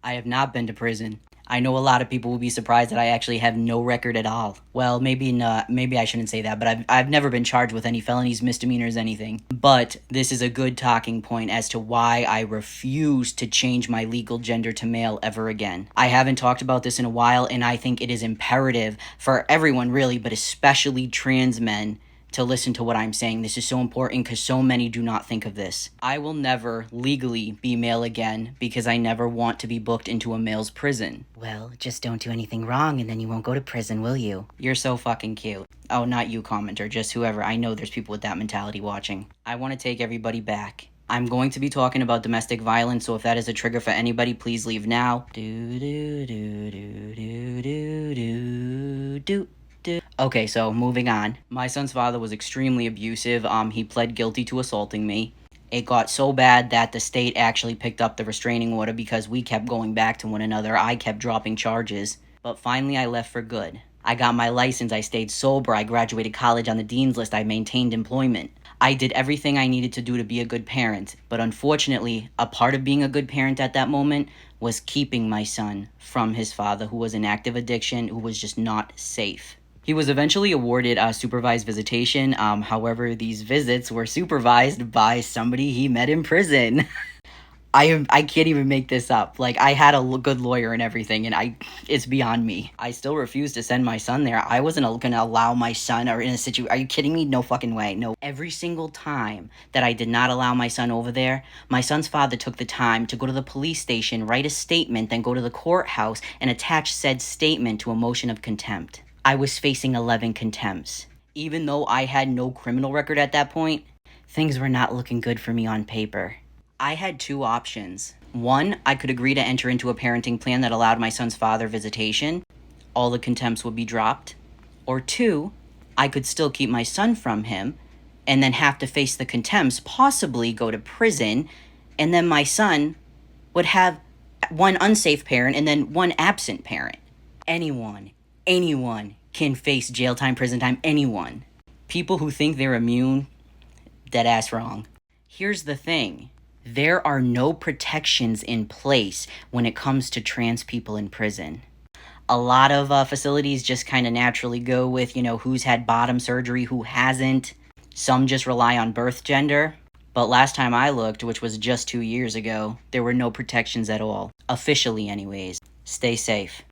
I have not been to prison. I know a lot of people will be surprised that I actually have no record at all. Well, maybe not. Maybe I shouldn't say that, but I've never been charged with any felonies, misdemeanors, anything. But this is a good talking point as to why I refuse to change my legal gender to male ever again. I haven't talked about this in a while, and I think it is imperative for everyone, really, but especially trans men, to listen to what I'm saying. This is so important because so many do not think of this. I will never legally be male again because I never want to be booked into a male's prison. Well, just don't do anything wrong and then you won't go to prison, will you? You're so fucking cute. Oh, not you, commenter, just whoever. I know there's people with that mentality watching. I want to take everybody back. I'm going to be talking about domestic violence, so if that is a trigger for anybody, please leave now. Okay, so moving on. My son's father was extremely abusive. He pled guilty to assaulting me. It got so bad that the state actually picked up the restraining order because we kept going back to one another. I kept dropping charges. But finally I left for good. I got my license, I stayed sober, I graduated college on the dean's list, I maintained employment. I did everything I needed to do to be a good parent, but unfortunately, a part of being a good parent at that moment was keeping my son from his father, who was in active addiction, who was just not safe. He was eventually awarded supervised visitation. However, these visits were supervised by somebody he met in prison. I can't even make this up. Like, I had a good lawyer and everything, and it's beyond me. I still refuse to send my son there. I wasn't gonna allow my son or in a situation. Are you kidding me? No fucking way. No. Every single time that I did not allow my son over there, my son's father took the time to go to the police station, write a statement, then go to the courthouse and attach said statement to a motion of contempt. I was facing 11 contempts. Even though I had no criminal record at that point, things were not looking good for me on paper. I had two options. One, I could agree to enter into a parenting plan that allowed my son's father visitation. All the contempts would be dropped. Or two, I could still keep my son from him and then have to face the contempts, possibly go to prison, and then my son would have one unsafe parent and then one absent parent. Anyone can face jail time, prison time, anyone. People who think they're immune, dead ass wrong. Here's the thing. There are no protections in place when it comes to trans people in prison. A lot of facilities just kind of naturally go with, who's had bottom surgery, who hasn't. Some just rely on birth gender. But last time I looked, which was just 2 years ago, there were no protections at all. Officially anyways. Stay safe.